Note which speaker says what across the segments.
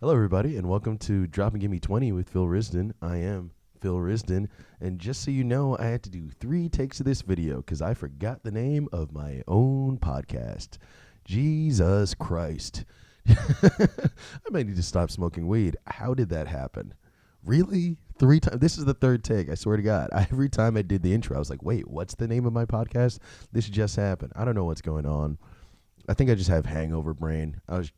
Speaker 1: Hello, everybody, and welcome to Drop and Give Me 20 with Phil Rizdon. I am Phil Rizdon, and just so you know, I had to do 3 takes of this video because I forgot the name of my own podcast. Jesus Christ. I might need to stop smoking weed. How did that happen? Really? 3 times? This is the 3rd take, I swear to God. Every time I did the intro, I was like, wait, what's the name of my podcast? This just happened. I don't know what's going on. I think I just have hangover brain. I was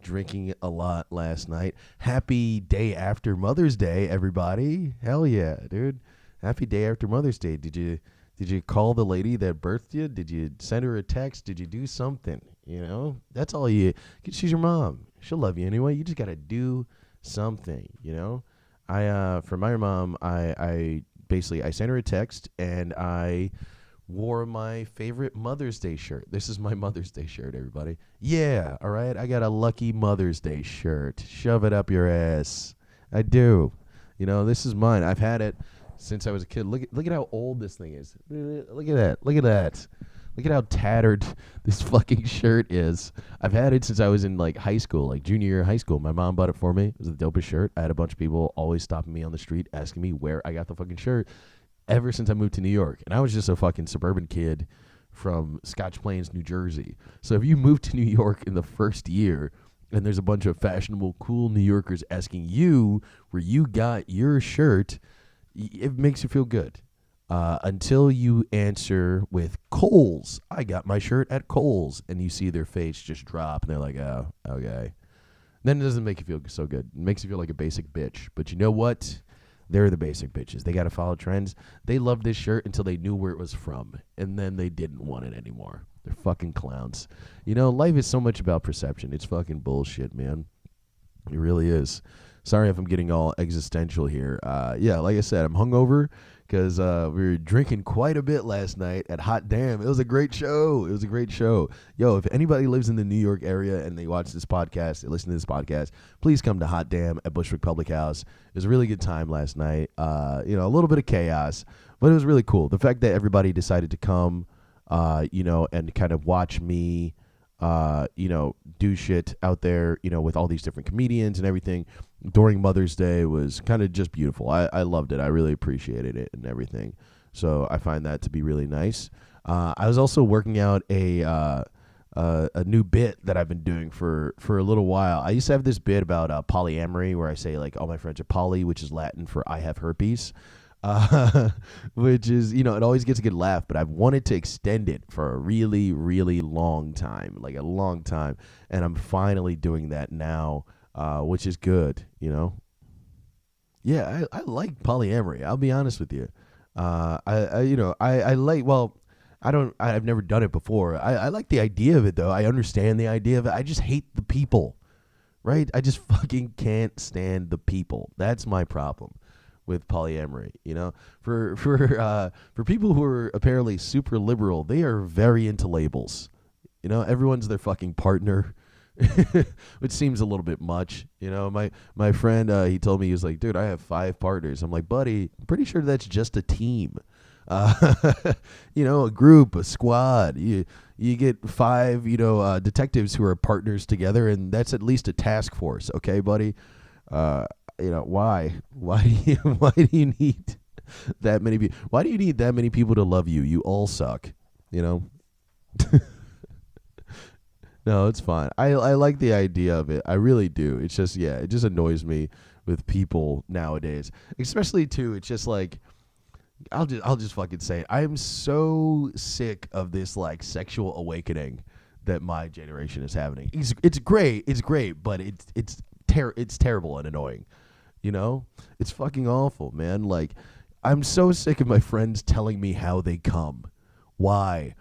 Speaker 1: drinking a lot last night. Happy day after Mother's Day, everybody. Hell yeah, dude. Happy day after Mother's Day. Did you call the lady that birthed you? Did you send her a text? Did you do something? You know, that's all you. She's your mom. She'll love you anyway. You just got to do something, you know. For my mom, I basically sent her a text and I wore my favorite Mother's Day shirt. This is my Mother's Day shirt, everybody. Yeah, all right. I got a lucky Mother's Day shirt. Shove it up your ass. I do. You know, this is mine. I've had it since I was a kid. Look at how old this thing is. Look at that. Look at that. Look at how tattered this fucking shirt is. I've had it since I was in like high school, like junior year of high school. My mom bought it for me. It was the dopest shirt. I had a bunch of people always stopping me on the street asking me where I got the fucking shirt ever since I moved to New York. And I was just a fucking suburban kid from Scotch Plains, New Jersey. So if you move to New York in the first year and there's a bunch of fashionable, cool New Yorkers asking you where you got your shirt, it makes you feel good. Until you answer with Kohl's. I got my shirt at Kohl's. And you see their face just drop and they're like, oh, okay. Then it doesn't make you feel so good. It makes you feel like a basic bitch. But you know what? They're the basic bitches. They got to follow trends. They loved this shirt until they knew where it was from. And then they didn't want it anymore. They're fucking clowns. You know, life is so much about perception. It's fucking bullshit, man. It really is. Sorry if I'm getting all existential here. Yeah, like I said, I'm hungover because we were drinking quite a bit last night at Hot Damn. It was a great show. It was a great show. Yo, if anybody lives in the New York area and they watch this podcast, they listen to this podcast, please come to Hot Damn at Bushwick Public House. It was a really good time last night. You know, a little bit of chaos, but it was really cool. The fact that everybody decided to come, you know, and kind of watch me, you know, do shit out there, you know, with all these different comedians and everything during Mother's Day was kind of just beautiful. I loved it. I really appreciated it and everything. So I find that to be really nice. I was also working out a new bit that I've been doing for a little while. I used to have this bit about polyamory where I say like all my friends are poly, which is Latin for I have herpes. Which is, you know, it always gets a good laugh, but I've wanted to extend it for a really, really long time, like a long time. And I'm finally doing that now, which is good, you know? Yeah, I like polyamory. I'll be honest with you. I like, well, I've never done it before. I like the idea of it though. I understand the idea of it. I just hate the people, right? I just fucking can't stand the people. That's my problem with polyamory, you know, for people who are apparently super liberal, they are very into labels. You know, everyone's their fucking partner, which seems a little bit much. You know, my friend, he told me, he was like, dude, I have 5 partners. I'm like, buddy, I'm pretty sure that's just a team. You know, a group, a squad. You get 5, you know, detectives who are partners together, and that's at least a task force. Okay, buddy. You know, why do you need that many people? Why do you need that many people to love you? You all suck, you know? No, it's fine. I like the idea of it. I really do. It's just, yeah, it just annoys me with people nowadays. Especially too, it's just like, I'll just fucking say it. I'm so sick of this like sexual awakening that my generation is having. It's great, but it's terrible and annoying. You know, it's fucking awful, man. Like, I'm so sick of my friends telling me how they come. Why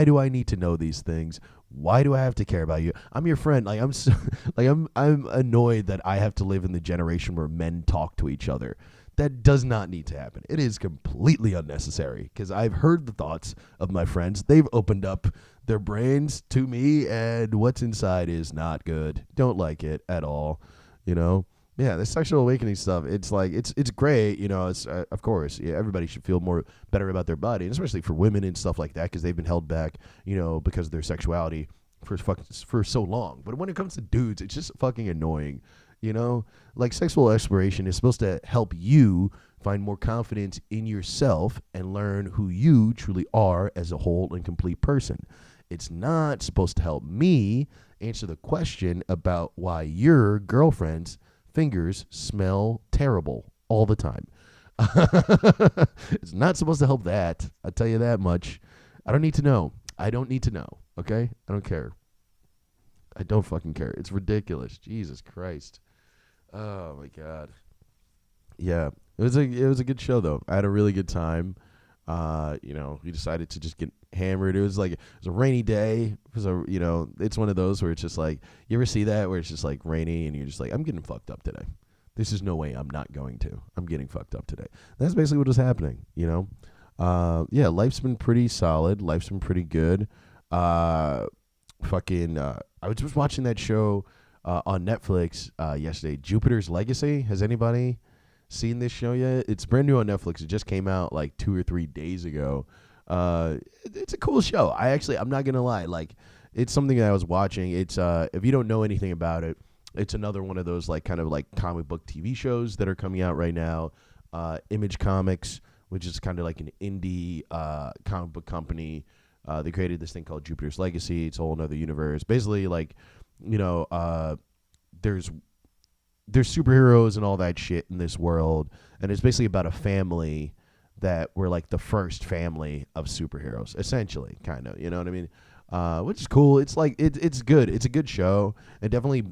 Speaker 1: do I need to know these things? Why do I have to care about you? I'm your friend. Like, I'm annoyed that I have to live in the generation where men talk to each other. That does not need to happen. It is completely unnecessary because I've heard the thoughts of my friends. They've opened up their brains to me, and what's inside is not good. Don't like it at all, you know? Yeah, the sexual awakening stuff, it's like, it's great, you know, it's, of course, yeah, everybody should feel more better about their body, and especially for women and stuff like that, because they've been held back, you know, because of their sexuality for so long. But when it comes to dudes, it's just fucking annoying, You know, like sexual exploration is supposed to help you find more confidence in yourself and learn who you truly are as a whole and complete person. It's not supposed to help me answer the question about why your girlfriend's fingers smell terrible all the time. It's not supposed to help that. I'll tell you that much. I don't need to know. I don't need to know. Okay? I don't care. I don't fucking care. It's ridiculous. Jesus Christ. Oh my God. Yeah. It was a good show though. I had a really good time. We decided to just get hammered. It was a rainy day. It was it's one of those where it's just like, you ever see that where it's just like rainy and you're just like, I'm getting fucked up today. This is no way I'm not going to. I'm getting fucked up today. That's basically what was happening, life's been pretty solid. Life's been pretty good. I was just watching that show on Netflix yesterday, Jupiter's Legacy. Has anybody seen this show yet? It's brand new on Netflix. It just came out like 2 or 3 days ago. It's a cool show. I'm not gonna lie. Like, it's something that I was watching. It's if you don't know anything about it, it's another one of those like kind of like comic book TV shows that are coming out right now. Image Comics, which is kind of like an indie comic book company. They created this thing called Jupiter's Legacy. It's a whole other universe. Basically, like, there's superheroes and all that shit in this world, and it's basically about a family that were like the first family of superheroes, essentially, kind of. You know what I mean? Which is cool. It's like it's good. It's a good show. It definitely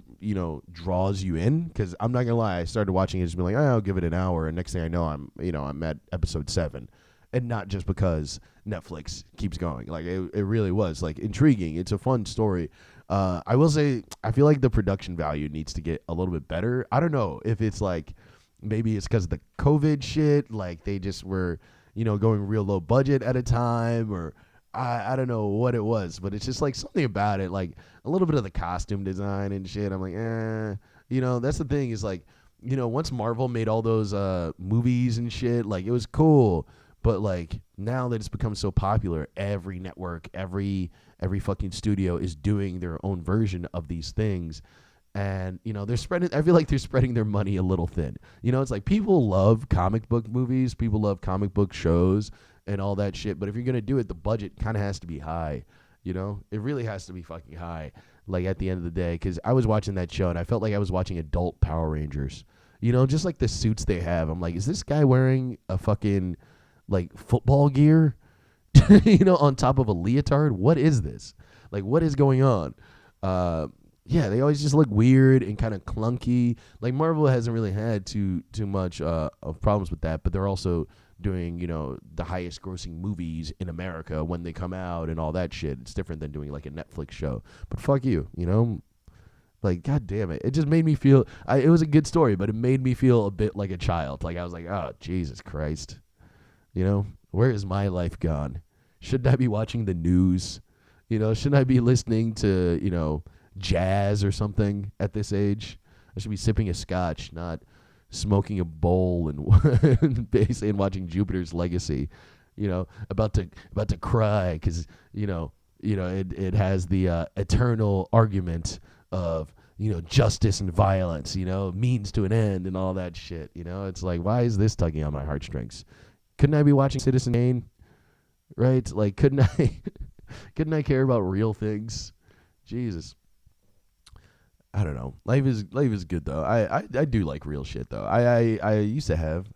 Speaker 1: draws you in, because I'm not gonna lie, I started watching it just being like, I'll give it an hour, and next thing I know, I'm at episode 7, and not just because Netflix keeps going. Like it really was like intriguing. It's a fun story. I will say I feel like the production value needs to get a little bit better. I don't know if it's like maybe it's because of the COVID shit. Like they just were going real low budget at a time, or I don't know what it was, but it's just like something about it, like a little bit of the costume design and shit. I'm like, that's the thing is like, once Marvel made all those movies and shit, like it was cool. But like now that it's become so popular, every network, every fucking studio is doing their own version of these things. And, they're spreading, I feel like they're spreading their money a little thin. It's like people love comic book movies, people love comic book shows and all that shit. But if you're going to do it, the budget kind of has to be high. It really has to be fucking high, like at the end of the day. Because I was watching that show and I felt like I was watching adult Power Rangers. Just like the suits they have. I'm like, is this guy wearing a fucking like football gear, on top of a leotard? What is this? Like, what is going on? They always just look weird and kind of clunky. Like Marvel hasn't really had too much of problems with that, but they're also doing, the highest grossing movies in America when they come out and all that shit. It's different than doing like a Netflix show. But fuck you, like, God damn it. It just made me feel, it was a good story, but it made me feel a bit like a child. Like I was like, oh, Jesus Christ. Where is my life gone? Shouldn't I be watching the news? Shouldn't I be listening to, jazz or something at this age? I should be sipping a scotch, not smoking a bowl and basically and watching Jupiter's Legacy, about to cry because, it has the eternal argument of, justice and violence, means to an end and all that shit. It's like, why is this tugging on my heartstrings? Couldn't I be watching Citizen Kane? Right? Like, couldn't I care about real things? Jesus. I don't know. Life is good though. I do like real shit though. I used to have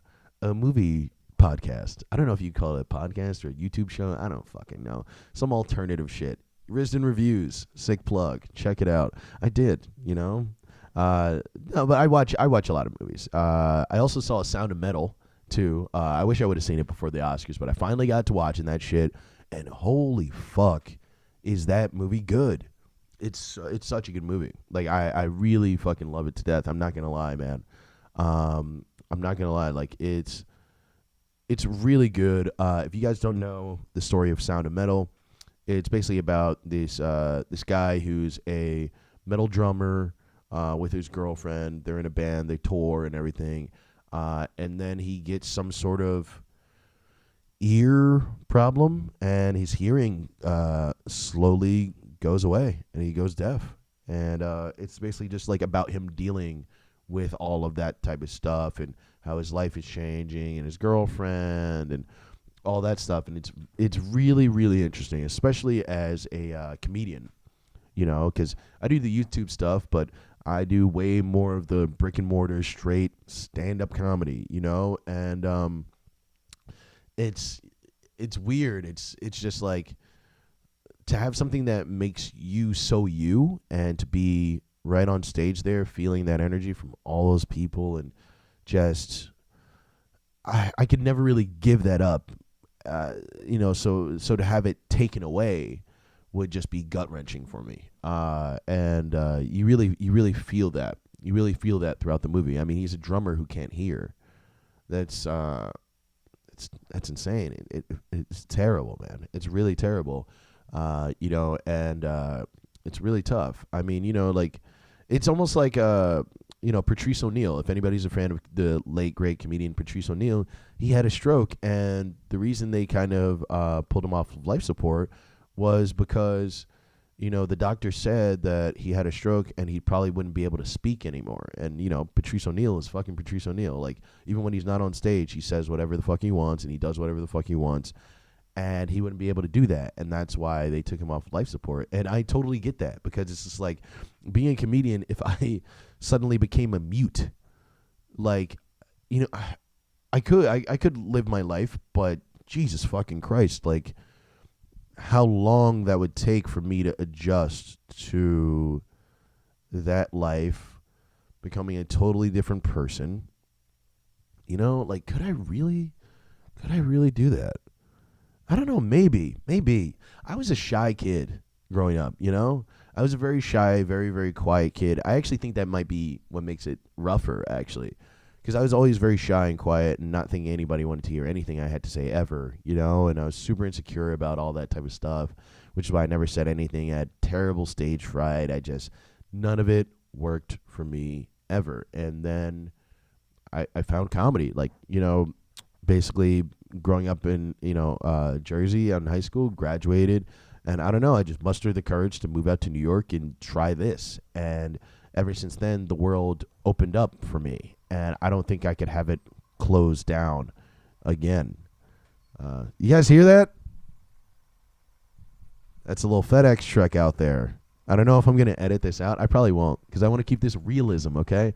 Speaker 1: a movie podcast. I don't know if you call it a podcast or a YouTube show. I don't fucking know. Some alternative shit. Rizdon Reviews. Sick plug. Check it out. I did, No, but I watch a lot of movies. I also saw Sound of Metal too. I wish I would have seen it before the Oscars, but I finally got to watching that shit, and holy fuck, is that movie good? It's such a good movie. Like I really fucking love it to death. I'm not gonna lie, man. I'm not gonna lie. Like it's really good. If you guys don't know the story of Sound of Metal, it's basically about this guy who's a metal drummer with his girlfriend. They're in a band. They tour and everything. And then he gets some sort of ear problem, and his hearing slowly goes away, and he goes deaf. And it's basically just like about him dealing with all of that type of stuff and how his life is changing and his girlfriend and all that stuff. And it's really, really interesting, especially as a comedian, because I do the YouTube stuff, but I do way more of the brick and mortar straight stand-up comedy, and it's weird. It's just like to have something that makes you so you, and to be right on stage there feeling that energy from all those people, and just I could never really give that up, so to have it taken away would just be gut-wrenching for me, and you really feel that. You really feel that throughout the movie. I mean, he's a drummer who can't hear. That's insane. It's terrible, man. It's really terrible. And it's really tough. I mean, it's almost like Patrice O'Neal. If anybody's a fan of the late great comedian Patrice O'Neal, he had a stroke, and the reason they kind of pulled him off of life support was because the doctor said that he had a stroke and he probably wouldn't be able to speak anymore. And Patrice O'Neal is fucking Patrice O'Neal. Like, even when he's not on stage, he says whatever the fuck he wants and he does whatever the fuck he wants. And he wouldn't be able to do that, and that's why they took him off life support. And I totally get that, because it's just like being a comedian. If I suddenly became a mute, like, I could live my life, but Jesus fucking Christ, like, how long that would take for me to adjust to that life, becoming a totally different person. Like, could I really do that? I don't know, maybe. I was a shy kid growing up, I was a very shy, very, very quiet kid. I actually think that might be what makes it rougher, actually, because I was always very shy and quiet and not thinking anybody wanted to hear anything I had to say ever, and I was super insecure about all that type of stuff, which is why I never said anything. I had terrible stage fright. None of it worked for me ever. And then I found comedy, like, basically growing up in, Jersey in high school, graduated, and I don't know, I just mustered the courage to move out to New York and try this. And ever since then, the world opened up for me, and I don't think I could have it closed down again. You guys hear that? That's a little FedEx truck out there. I don't know if I'm going to edit this out. I probably won't, because I want to keep this realism, okay?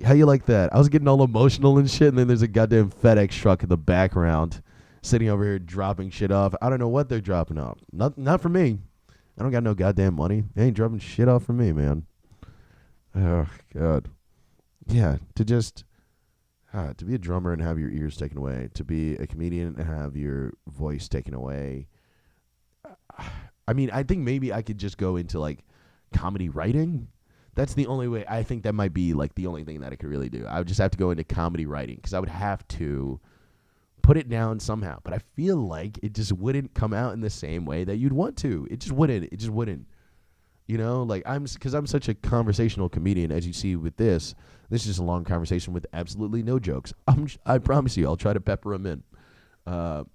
Speaker 1: How you like that? I was getting all emotional and shit, and then there's a goddamn FedEx truck in the background sitting over here dropping shit off. I don't know what they're dropping off. Not for me. I don't got no goddamn money. They ain't dropping shit off for me, man. Oh, God. Yeah, to be a drummer and have your ears taken away. To be a comedian and have your voice taken away. I mean, I think maybe I could just go into, like, comedy writing. That's the only way. I think that might be, like, the only thing that I could really do. I would just have to go into comedy writing, because I would have to put it down somehow. But I feel like it just wouldn't come out in the same way that you'd want to. It just wouldn't. Like, because I'm such a conversational comedian, as you see with this. This is just a long conversation with absolutely no jokes. I promise you, I'll try to pepper them in. But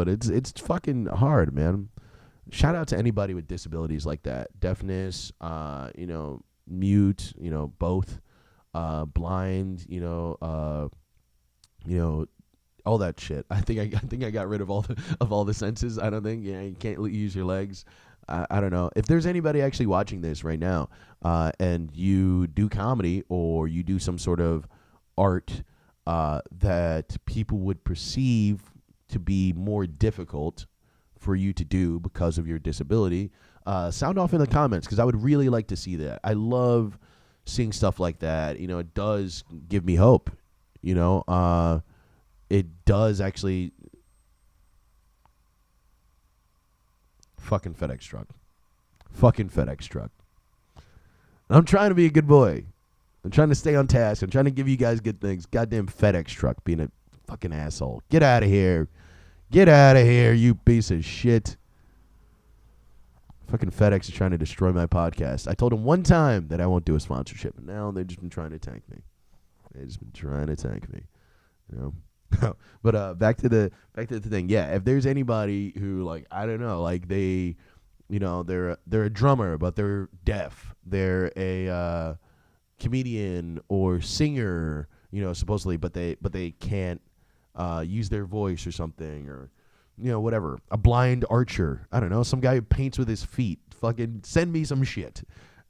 Speaker 1: it's fucking hard, man. Shout out to anybody with disabilities like that. Deafness, mute, both, blind, all that shit. I think I got rid of all the senses. I don't think you can't use your legs. I don't know. If there's anybody actually watching this right now, and you do comedy or you do some sort of art that people would perceive to be more difficult for you to do because of your disability, sound off in the comments, because I would really like to see that. I love seeing stuff like that. It does give me hope. It does actually. Fucking FedEx truck. I'm trying to be a good boy. I'm trying to stay on task. I'm trying to give you guys good things. Goddamn FedEx truck being a fucking asshole. Get out of here. Get out of here, you piece of shit. Fucking FedEx is trying to destroy my podcast. I told them one time that I won't do a sponsorship, and now they've just been trying to tank me. But back to the thing. Yeah, if there's anybody who, like, I don't know, like, they're a drummer, but they're deaf. They're a comedian or singer, supposedly, but they can't use their voice or something, or whatever. A blind archer, I don't know, some guy who paints with his feet. Fucking send me some shit.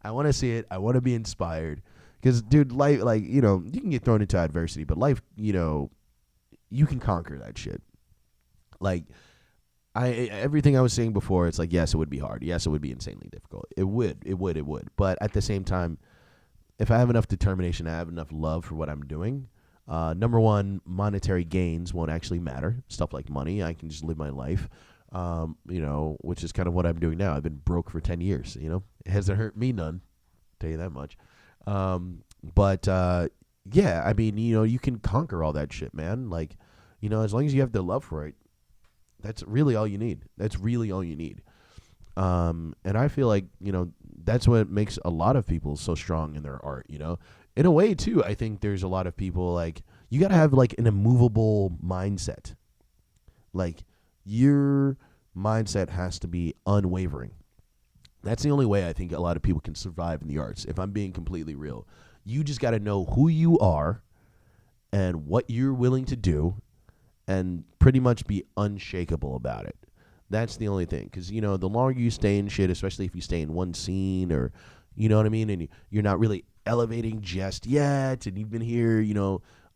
Speaker 1: I want to see it. I want to be inspired. Because, dude, life, you can get thrown into adversity, but life, you can conquer that shit. Like, everything I was saying before, it's like, yes, it would be hard. Yes, it would be insanely difficult. It would. But at the same time, if I have enough determination, I have enough love for what I'm doing. Number one, monetary gains won't actually matter. Stuff like money, I can just live my life, which is kind of what I'm doing now. I've been broke for 10 years, It hasn't hurt me none, tell you that much. Yeah, I mean, you can conquer all that shit, man. Like, as long as you have the love for it, that's really all you need. And I feel like, that's what makes a lot of people so strong in their art, In a way, too, I think there's a lot of people, like, you got to have, like, an immovable mindset. Like, your mindset has to be unwavering. That's the only way I think a lot of people can survive in the arts, if I'm being completely real. You just got to know who you are and what you're willing to do and pretty much be unshakable about it. That's the only thing. Because, the longer you stay in shit, especially if you stay in one scene or, you know what I mean, and you're not really elevating just yet, and you've been here,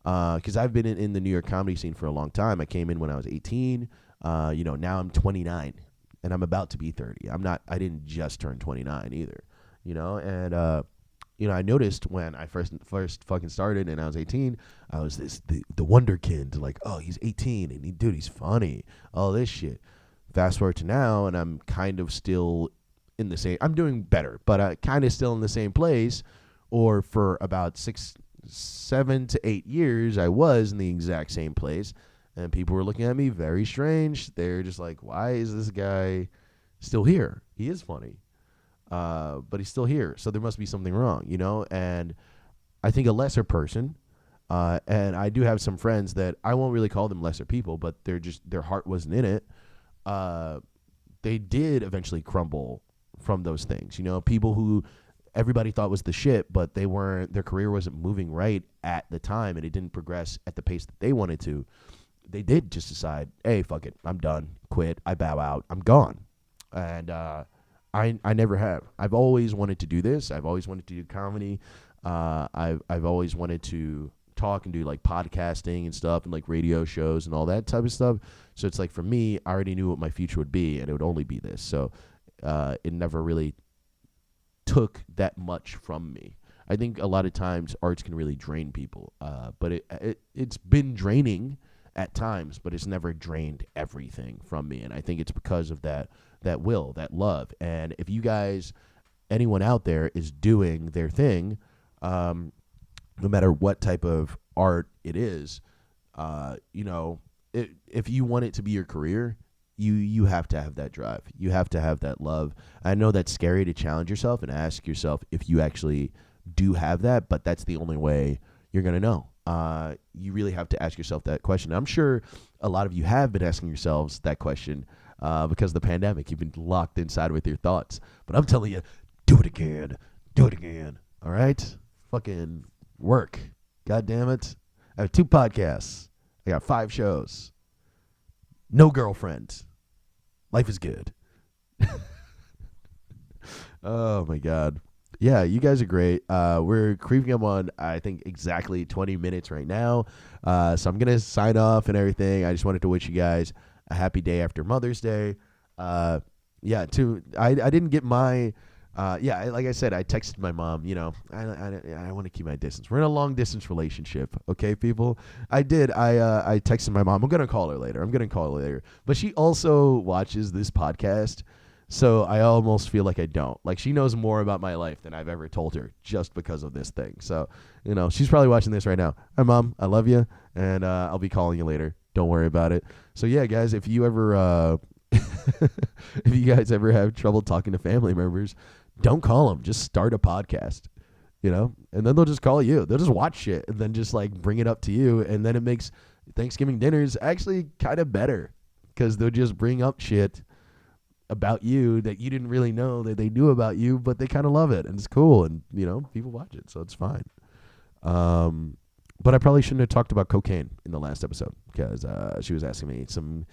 Speaker 1: because I've been in the New York comedy scene for a long time. I came in when I was 18. Now I'm 29. And I'm about to be 30. I didn't just turn 29 either, and, I noticed when I first fucking started and I was 18, I was the wonderkind, like, oh, he's 18 and he's funny, all this shit. Fast forward to now, and I'm kind of still in the same, I'm doing better, but kind of still in the same place, or for about 7 to 8 years, I was in the exact same place. And people were looking at me very strange. They're just like, why is this guy still here? He is funny, but he's still here. So there must be something wrong, And I think a lesser person, and I do have some friends that I won't really call them lesser people, but their heart wasn't in it. They did eventually crumble from those things. People who everybody thought was the shit, but their career wasn't moving right at the time, and it didn't progress at the pace that they wanted to. They did just decide, hey, fuck it, I'm done, quit, I bow out, I'm gone. And I never have. I've always wanted to do this. I've always wanted to do comedy. I've always wanted to talk and do like podcasting and stuff and like radio shows and all that type of stuff. So it's like, for me, I already knew what my future would be, and it would only be this. So it never really took that much from me. I think a lot of times arts can really drain people, but it's been draining at times, but it's never drained everything from me. And I think it's because of that will, that love. And if you guys, anyone out there is doing their thing, no matter what type of art it is, if you want it to be your career, you have to have that drive. You have to have that love. I know that's scary to challenge yourself and ask yourself if you actually do have that, but that's the only way you're going to know. You really have to ask yourself that question. I'm sure a lot of you have been asking yourselves that question because of the pandemic. You've been locked inside with your thoughts. But I'm telling you, do it again. Do it again. All right? Fucking work. God damn it. I have 2 podcasts. I got 5 shows. No girlfriend. Life is good. Oh, my God. Yeah, you guys are great. We're creeping up on, I think, exactly 20 minutes right now. So I'm going to sign off and everything. I just wanted to wish you guys a happy day after Mother's Day. I didn't get my, like I said, I texted my mom, I want to keep my distance. We're in a long distance relationship. Okay, people. I texted my mom. I'm going to call her later. But she also watches this podcast. So I almost feel like I don't. Like, she knows more about my life than I've ever told her just because of this thing. So, she's probably watching this right now. Hi, Mom. I love you. And I'll be calling you later. Don't worry about it. So, yeah, guys, if you ever, if you guys ever have trouble talking to family members, don't call them. Just start a podcast, and then they'll just call you. They'll just watch shit and then just, like, bring it up to you. And then it makes Thanksgiving dinners actually kind of better because they'll just bring up shit about you that you didn't really know that they knew about you, but they kind of love it and it's cool, and people watch it, so it's fine. But I probably shouldn't have talked about cocaine in the last episode because she was asking me some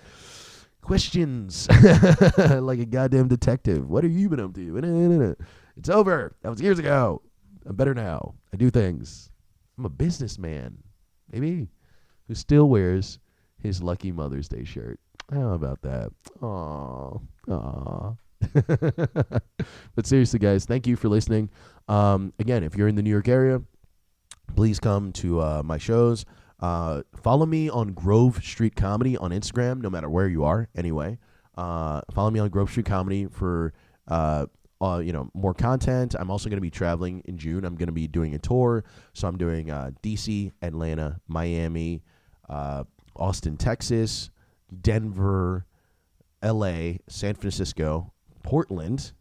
Speaker 1: questions like a goddamn detective. What have you been up to? It's over. That was years ago. I'm better now. I do things. I'm a businessman, maybe, who still wears his lucky Mother's Day shirt. How about that? Aww. But seriously, guys, thank you for listening. Again, if you're in the New York area, please come to my shows. Follow me on Grove Street Comedy on Instagram, no matter where you are. Anyway, follow me on Grove Street Comedy for more content. I'm also going to be traveling in June. I'm going to be doing a tour. So I'm doing DC, Atlanta, Miami, Austin, Texas, Denver, LA, San Francisco, Portland,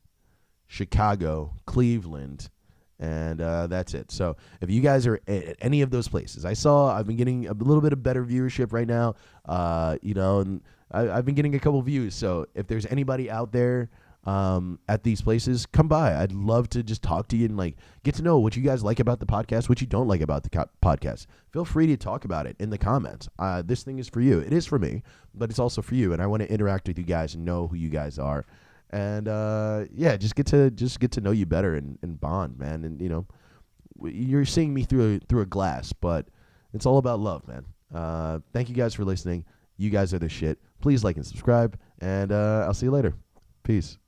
Speaker 1: Chicago, Cleveland, and that's it. So if you guys are at any of those places, I've been getting a little bit of better viewership right now, and I've been getting a couple views. So if there's anybody out there at these places, come by. I'd love to just talk to you and get to know what you guys like about the podcast, what you don't like about the podcast. Feel free to talk about it in the comments. This thing is for you. It is for me, but it's also for you. And I want to interact with you guys and know who you guys are. And just get to know you better and bond, man. And you're seeing me through a glass, but it's all about love, man. Thank you guys for listening. You guys are the shit. Please like and subscribe, and I'll see you later. Peace.